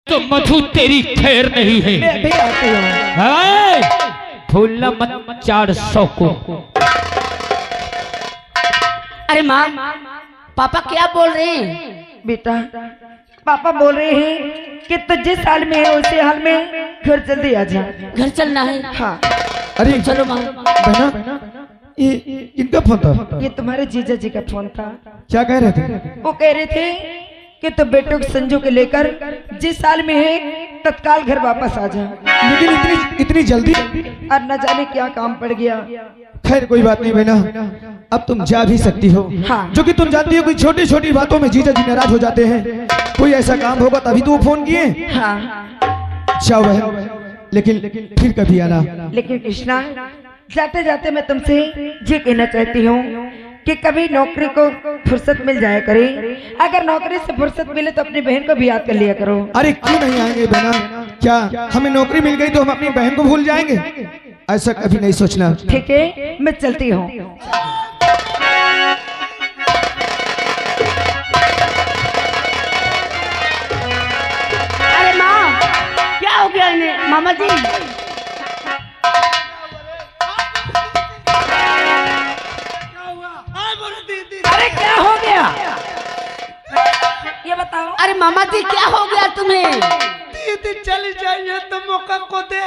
तो मधु तेरी खैर नहीं है। मैं भी आती हूँ। भूलना मत 400 को। अरे माँ, पापा क्या बोल रहे हैं? बेटा, पापा बोल रहे हैं कि तू जिस हाल में है उसी हाल में घर जल्दी आ जा। घर चलना है? हाँ। अरे चलो माँ। बहना, ये इनका फोन था? ये तुम्हारे जीजा जी का फोन था। क्या कह रहे थे? वो कह रहे थे कि तू बेटों को संजू के लेकर जिस साल में है तत्काल घर वापस आ जा। लेकिन इतनी जल्दी? और न जाने क्या काम पड़ गया। खैर कोई बात नहीं बहना, अब तुम जा भी सकती हो। हाँ। जो कि तुम जानती हो कि छोटी छोटी बातों में जीजा जी नाराज हो जाते हैं। कोई ऐसा काम होगा तभी तो वो फोन किए। हाँ। जाओ बहन, लेकिन फिर कभी आना। लेकिन कृष्णा, जाते जाते मैं तुमसे ये कहना चाहती हूँ कि कभी नौकरी को फुर्सत मिल जाया करे। अगर नौकरी से फुर्सत मिले तो अपनी बहन को भी याद कर लिया करो। अरे क्यों नहीं आएंगे बहना? क्या हमें नौकरी मिल गई तो हम अपनी बहन को भूल जाएंगे? ऐसा कभी नहीं सोचना। ठीक है, मैं चलती हूँ। अरे माँ, क्या हो गया इन्हें? मामा जी, अरे क्या हो गया ये बताओ। अरे मामा जी क्या हो गया तुम्हें? दीदी चली जाइए तो मौका को दे।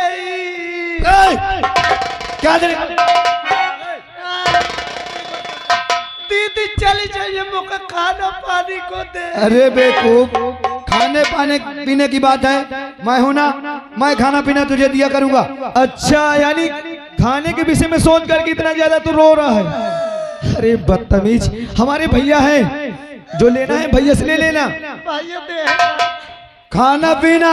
क्या दीदी चली जाइए मौका खाना पानी को दे। अरे बेवकूफ, खाने पाने पीने की बात है, मैं हूं ना, मैं खाना पीना तुझे दिया करूंगा। अच्छा, यानी खाने के विषय में सोच करके इतना ज्यादा तू रो रहा है? अरे बदतमीज, हमारे भैया हैं, जो लेना है भैया से ले लेना। भैया दे खाना पीना,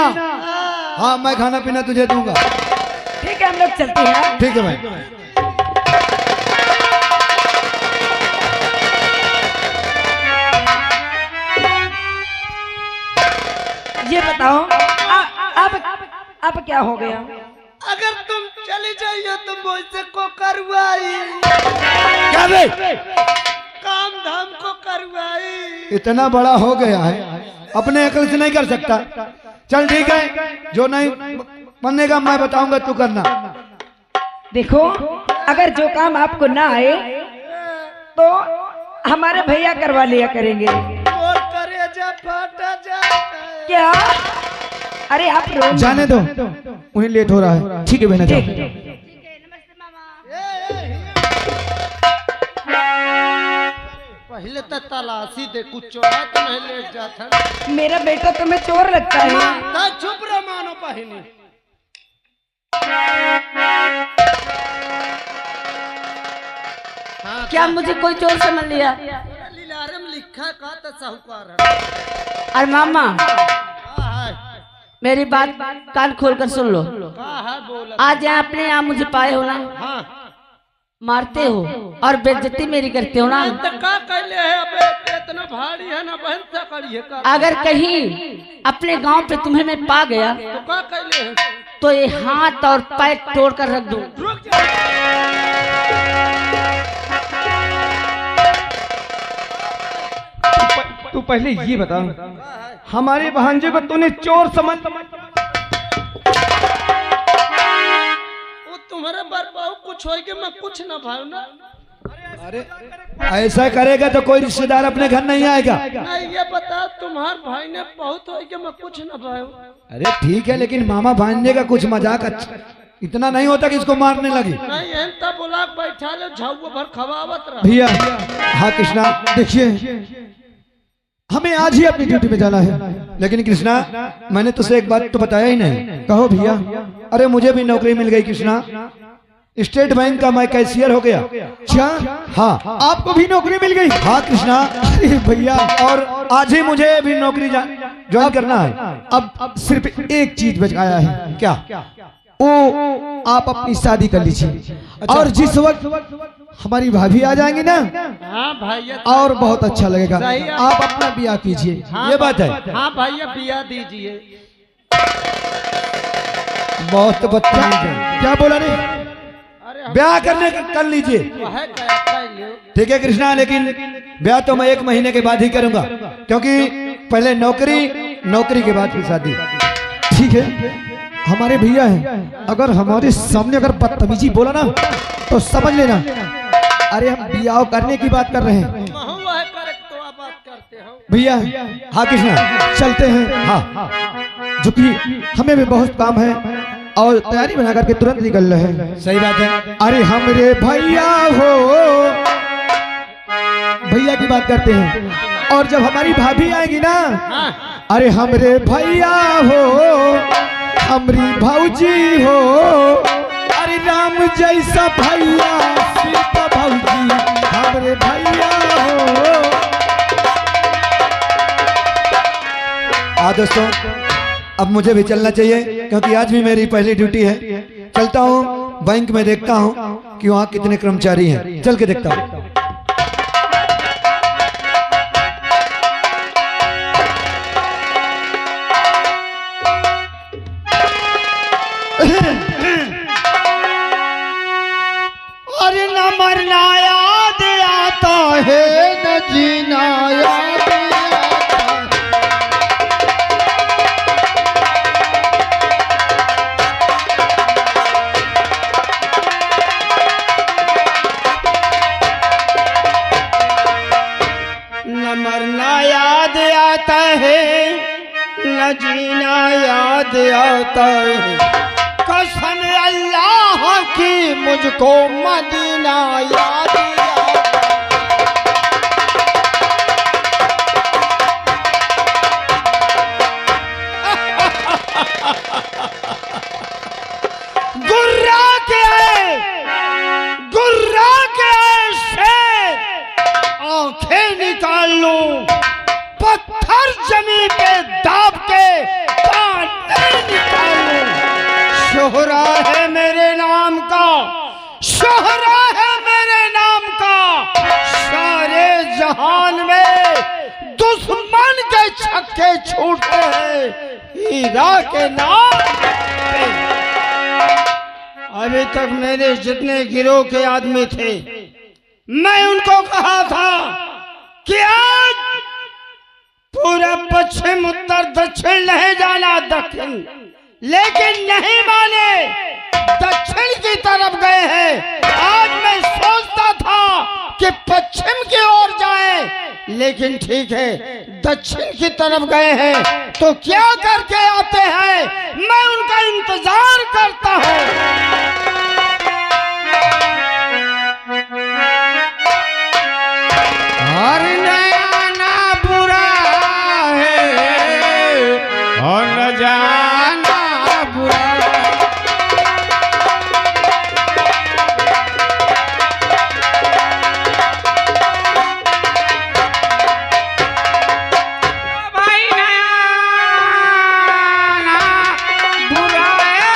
हाँ मैं खाना पीना तुझे दूंगा। ठीक है, हम लोग चलते हैं। ठीक है भाई। ये बताओ अब क्या हो गया? अगर तुम चली जाइए तो मुझसे को करवाई। क्या बे? काम धाम को करवाई। इतना बड़ा हो गया है, अपने अकल से नहीं कर सकता। चल ठीक है, जो नहीं बनने का मैं बताऊंगा, तू करना। देखो, अगर जो काम आपको ना आए तो हमारे भैया करवा लिया करेंगे। और करे जा फाटा जाता है। क्या? अरे आप जाने दो, उन्हें लेट हो रहा है। ठीक है बहना, जाओ। पहले तो तलाशी दे, कुछ चोरा तो नहीं लेट जाता। मेरा बेटा तुम्हें चोर लगता है। ता चुप रह मानो पहले। क्या मुझे कोई चोर समझ लिया? लीलारे में लिखा का तो साहूकार है। अरे मामा, है मेरी बात कान खोल कर सुन लो। बोला। आज यहाँ अपने यहाँ मुझे पाए हो ना, हाँ मारते हो और बेइज्जती मेरी करते हो ना। तो का कहले है? अबे इतना भारी है ना बहन, सा करिए का। अगर कहीं अपने गांव पे तुम्हें मैं पा गया तो का कहले है? तो ये हाथ और पैर तोड़ कर रख दूं। रुक जा। तू पहले ये बता, हमारे भांजे को तूने चोर समझ? वो तुम्हारे बरबाऊ कुछ हो के मैं कुछ ना भाऊ ना। अरे ऐसा करेगा तो कोई रिश्तेदार अपने घर नहीं आएगा। नहीं ये बता, तुम्हारे भाई ने बहुत हो के मैं कुछ ना भाऊ। अरे ठीक है, लेकिन मामा भांजे का कुछ मजाक अच्छा इतना नहीं होता कि इसको मारने लगी। नहीं एम तब बुला के बैठा ले, झाऊ भर खवावत रहा। भैया, हाँ कृष्णा, देखिए हमें आज ही अपनी ड्यूटी में जाना है। लेकिन कृष्णा, मैंने तुझसे एक बात तो बताया ही नहीं। कहो भैया। अरे मुझे भी नौकरी मिल गई कृष्णा, स्टेट बैंक का मैं कैशियर हो गया। क्या? हाँ। आपको भी नौकरी मिल गई? हाँ कृष्णा। अरे भैया, और आज ही मुझे भी नौकरी ज्वाइन करना है। अब सिर्फ एक चीज बचाया है। क्या? वो आप अपनी शादी कर लीजिए। और जिस वक्त हमारी भाभी आ जाएंगी ना, हाँ भैया, और बहुत अच्छा लगेगा। आप अपना ब्याह कीजिए। हाँ, ये बात है। हाँ भैया, बिया दीजिए। बहुत बदतमीज है। क्या बोला नहीं? ब्याह करने कर लीजिए। ठीक है कृष्णा, लेकिन ब्याह तो मैं 1 महीने के बाद ही करूंगा, क्योंकि पहले नौकरी के बाद फिर शादी। ठीक है, हमारे भैया हैं, अगर हमारे सामने अगर बदतमीजी बोला ना तो समझ लेना, अरे हम बियाह करने की बात कर रहे हैं महुआ है करेक्ट तो आप बात करते हो भैया। हाँ कृष्णा, चलते हैं। हाँ, जो कि हमें भी बहुत काम है और तैयारी बना करके तुरंत निकल रहे हैं। सही बात है। अरे हमरे भैया हो, भैया की बात करते हैं। और जब हमारी भाभी आएगी ना, अरे हमरे भैया हो, हमरी भौजी हो, अरे राम जैसा भैया सीता भौजी, हमरे भैया हो। दोस्तों, अब मुझे भी चलना चाहिए क्योंकि आज भी मेरी पहली ड्यूटी है। चलता हूँ बैंक में, देखता हूँ कि वहाँ कितने कर्मचारी हैं, चल के देखता हूँ। अरे न मरना याद आता है, न जीना याद आता है। न मरना याद आता है, न जीना याद आता है। कसम अल्लाह की मुझको मदीना याद गुर्रा के शेर आंखें निकाल लूं, पत्थर जमीन पे दाब के पानी निकाल लूं। शोहरा है मेरे नाम का, शोहरा है मेरे नाम का। सारे जहान में दुश्मन के छक्के छूटते हैं हीरा के नाम पे। अभी तक मेरे जितने गिरोह के आदमी थे, मैं उनको कहा था कि आज पूरा पश्चिम उत्तर दक्षिण नहीं जाना दक्षिण, लेकिन नहीं माने, दक्षिण की तरफ गए हैं। आज मैं सोचता था कि पश्चिम की ओर जाएं, लेकिन ठीक है दक्षिण की तरफ गए हैं तो क्या करके आते हैं, मैं उनका इंतजार करता हूं। और नया ना बुरा है और न जाना बुरा है। भाई नया ना बुरा है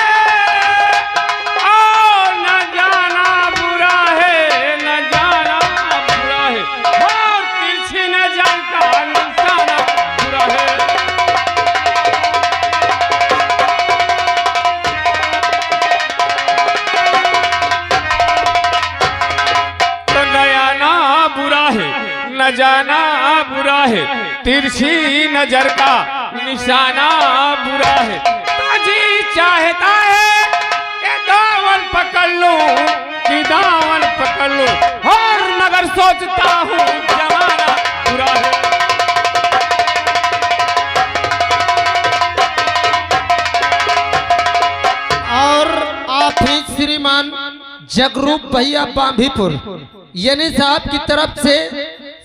और न जाना बुरा है, न जाना बुरा है और तिरछी नजर का निशाना बुरा है। तो नया ना बुरा है, न जाना बुरा है, तिरछी नजर का निशाना बुरा है। तो जी चाहता है कि दामन पकड़ लूं, कि दामन पकड़ लूं, और मगर सोचता हूँ जमाना बुरा है। और आप ही श्रीमान जगरूप भैया बांभीपुर यानी साहब की तरफ से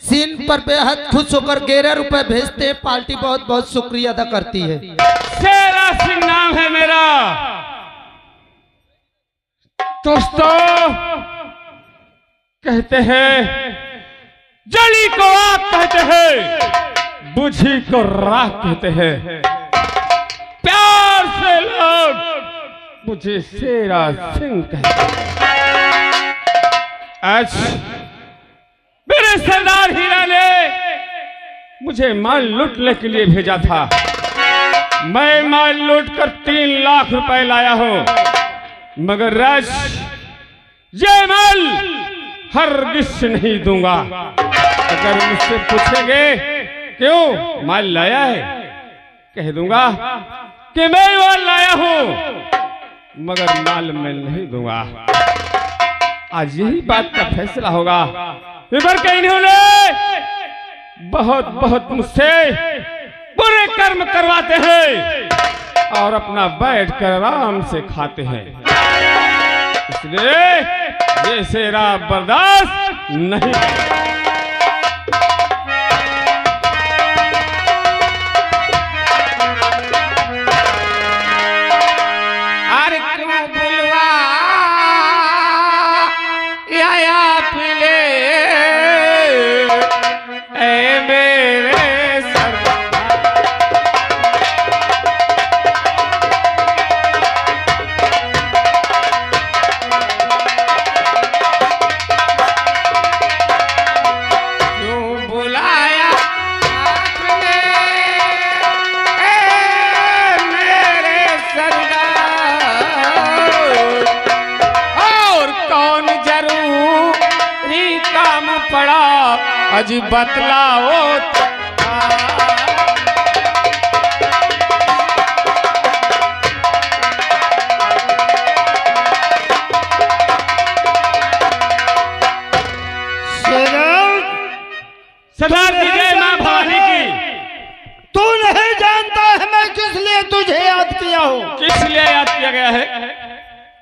सीन पर बेहद खुश होकर 11 रुपए भेजते हैं। पार्टी बहुत बहुत शुक्रिया अदा करती है। शेरा सिंह नाम है मेरा। दोस्तों, कहते हैं जली को आग कहते हैं, बुझी को राख कहते हैं। प्यार से लोग मुझे शेरा सिंह कहते हैं। आज मेरे सरदार हीरा ने मुझे माल लूटने के लिए भेजा था। मैं माल लूट कर 3 लाख रुपए लाया हूं, मगर राज ये माल हरगिज नहीं दूंगा। अगर मुझसे पूछेंगे क्यों माल लाया है, कह दूंगा कि मैं वो लाया हूं मगर माल मैं नहीं दूंगा। आज यही बात का फैसला होगा। इधर के इन्होंने बहुत बहुत मुझसे बुरे कर्म करवाते हैं और अपना बैठ कर आराम से खाते हैं, इसलिए ये सेरा बर्दाश्त नहीं। अरे क्यों बुलवा या पिले ए मेरे सरदार। क्यों बुलाया आपने ए मेरे सरदार। और कौन जरूरी काम पड़ा अजी बतलाओ। सरदार जी जय मां भवानी की। तू नहीं जानता है मैं किस लिए तुझे याद किया हूँ। किस लिए याद किया गया है?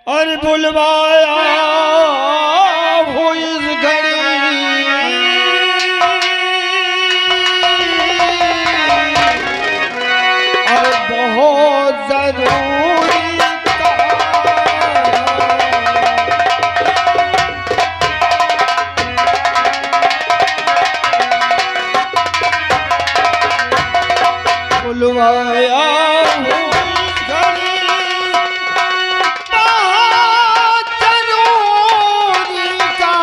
और बुलवाया हो इस घड़ी और बहुत जरूरी बुलवाया हो इस घड़ी बहुत जरूरी का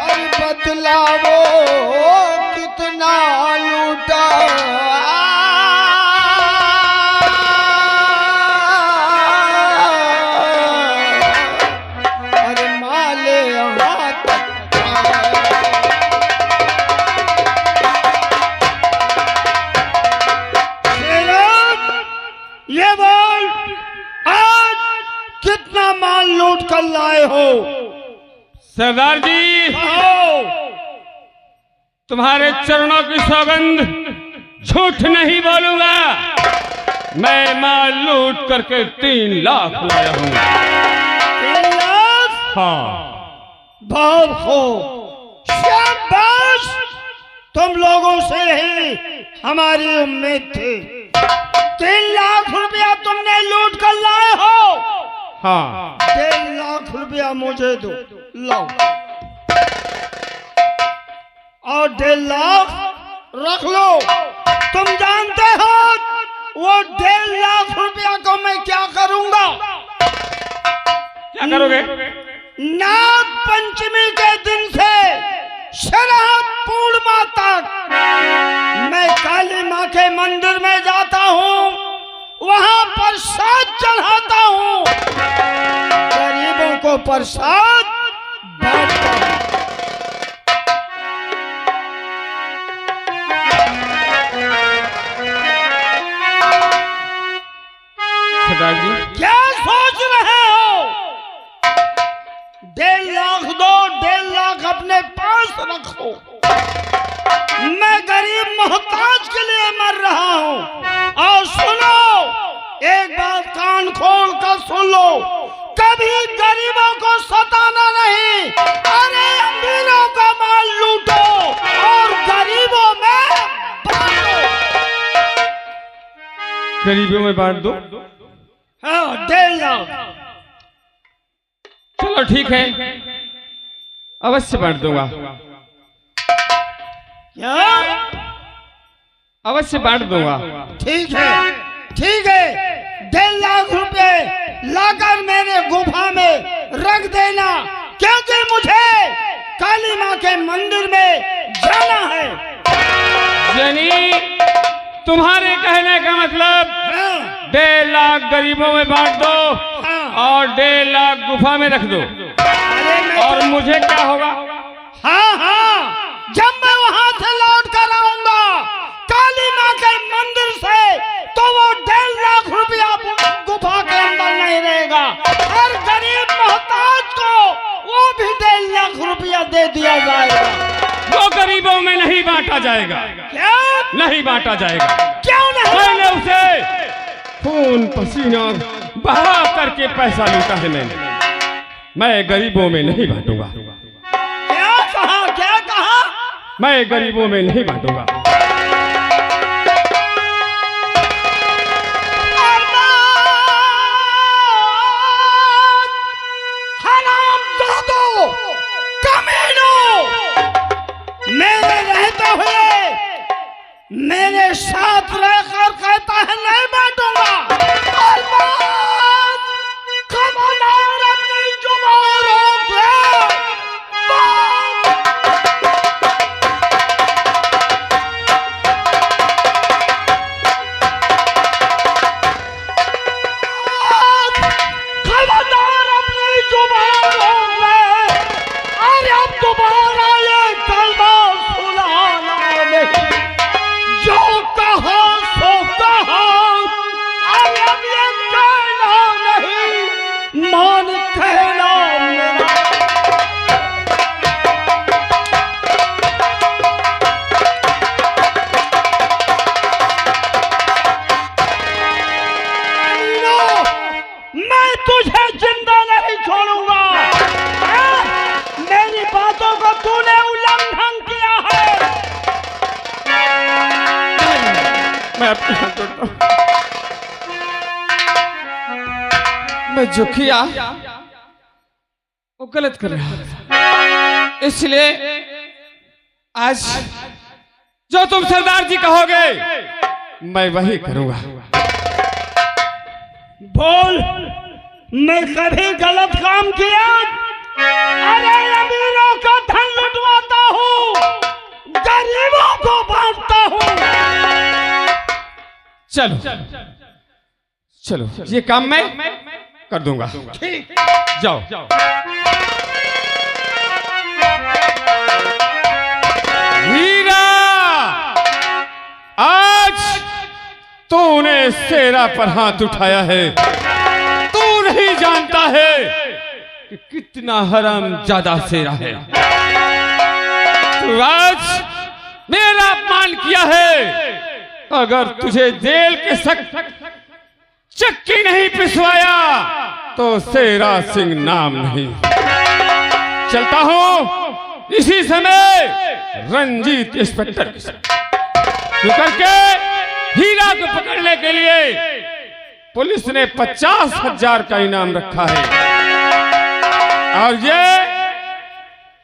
और बतलावो कितना लूटा। अरे माले यहाँ तक ये बोल आज कितना माल लूट कर लाए हो। सरदार जी आओ। तुम्हारे चरणों की सौगंध झूठ नहीं बोलूंगा। मैं माल लूट करके 3 लाख लाया हूँ। 3 लाख हाँ बहुत हो। शाबाश, तुम लोगों से ही हमारी उम्मीद थी। 3 लाख रुपया तुमने लूट कर लाए हो। हाँ 1.5 लाख रुपया मुझे दो, लो। और 1.5 लाख रख लो। तुम जानते हो वो 1.5 लाख रुपया को मैं क्या करूंगा? क्या करोगे? नाग पंचमी के दिन से शरद पूर्णिमा तक मैं काली माँ के मंदिर में जाता हूँ, वहाँ प्रसाद चढ़ाता हूँ, गरीबों को प्रसाद बांटता हूँ। सरदार जी क्या सोच रहे हो? 1.5 लाख दो, 1.5 लाख अपने पास रखो। मैं गरीब मोहताज के लिए मर रहा हूँ। और सुनो, एक बात कान खोल कर सुन लो, कभी गरीबों को सताना नहीं। अरे अमीरों का माल लूटो और गरीबों में बांटो। गरीबों में बांट दो। हाँ 1.5 लाख। चलो ठीक है, अवश्य बांट दूंगा। क्या? अवश्य बांट दूंगा। ठीक है, ठीक है। 1.5 लाख रुपए लाकर मेरे गुफा में रख देना, क्योंकि मुझे काली माँ के मंदिर में जाना है। यानी तुम्हारे कहने का मतलब हाँ, 1.5 लाख गरीबों में बांट दो हाँ। और 1.5 लाख गुफा में रख दो। अरे मैं और मुझे क्या होगा? हाँ हाँ, जब मैं वहां से लौट कर आऊंगा काली माँ के रुपया दे दिया जाएगा। वो गरीबों में नहीं बांटा जाएगा। क्या? नहीं बांटा जाएगा। क्यों नहीं? मैंने उसे खून पसीना बहा करके पैसा लूटा है मैंने। मैं गरीबों में नहीं बांटूंगा। क्या कहा? क्या कहा? मैं गरीबों में नहीं बांटूंगा। हरामजादों, कमीनों, मेरे रहते हुए मेरे साथ रहकर कहता है नहीं बांटूंगा। अरमान, खबरदार अपनी जुबान रोक ले। खबरदार अपनी जुबान रोक ले। अरे अब दोबारा ये कलमा सुनाना नहीं। जो कहा सो कहा। अरे अब ये कहना नहीं, मान कहना मेरा। नीनो, मैं तुझे जिंदा नहीं छोड़ूंगा। मेरी बातों को तूने उल्लंघन किया है। मैं आपके हाथ जोड़ता हूं। मैं जो किया वो गलत कर रहा था, इसलिए आज जो तुम सरदार जी कहोगे मैं वही करूंगा। बोल, मैं कभी गलत काम किया? अरे अमीरों का धन लुटवाता हूँ, गरीबों को बांटता हूँ। चलो चलो, ये काम मैं कर दूंगा। जाओ। हीरा, आज तूने शेरा पर हाथ उठाया है। तू नहीं जानता है कि कितना हराम ज्यादा शेरा है। तू आज मेरा अपमान किया है। अगर तुझे जेल के चक्की नहीं पिसवाया तो शेरा सिंह नाम नहीं। चलता हूं इसी समय रंजीत इंस्पेक्टर करके हीरा को पकड़ने के लिए पुलिस ने 50,000 का इनाम रखा है। और ये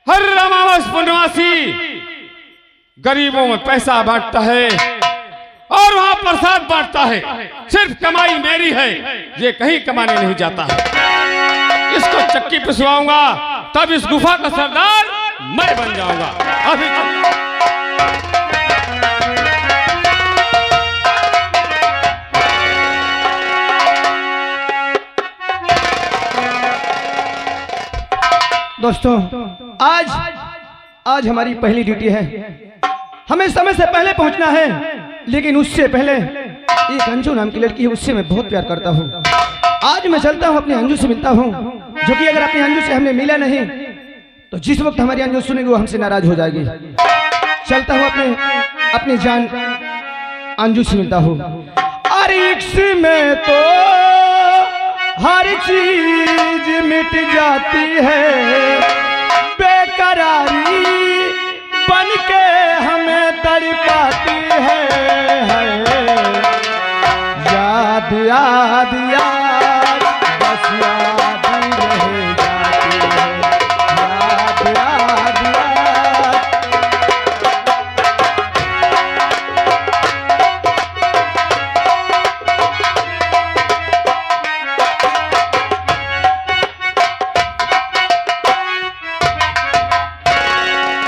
हर अमावस पूर्णमासी गरीबों में पैसा बांटता है और वहां प्रसाद बांटता है। सिर्फ कमाई मेरी है, ये कहीं कमाने नहीं जाता है। इसको चक्की पिसवाऊंगा, तब इस गुफा का सरदार मैं बन जाऊंगा। अभी दोस्तों, आज हमारी पहली ड्यूटी है। हमें समय से पहले पहुंचना है, लेकिन उससे पहले एक अंजू नाम की लड़की है, उससे मैं बहुत प्यार करता हूँ। आज मैं चलता हूँ, अपनी अंजू से मिलता हूँ, जो कि अगर अपनी अंजू से हमने मिला नहीं तो जिस वक्त हमारी अंजू सुनेगी वो हमसे नाराज हो जाएगी। चलता हूँ, अपनी जान अंजू से मिलता हूँ। अरे इश्क में तो हर चीज मिट जाती है, बेकरारी बन के हमें तड़पाती है। याद याद याद बस याद रह जाती है। याद याद याद।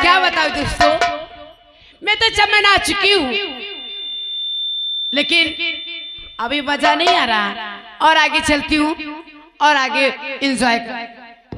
क्या बताऊं दोस्तों, मैं तो चमन आ चुकी हूँ, लेकिन अभी मजा नहीं आ रहा। और आगे चलती हूँ और आगे एंजॉय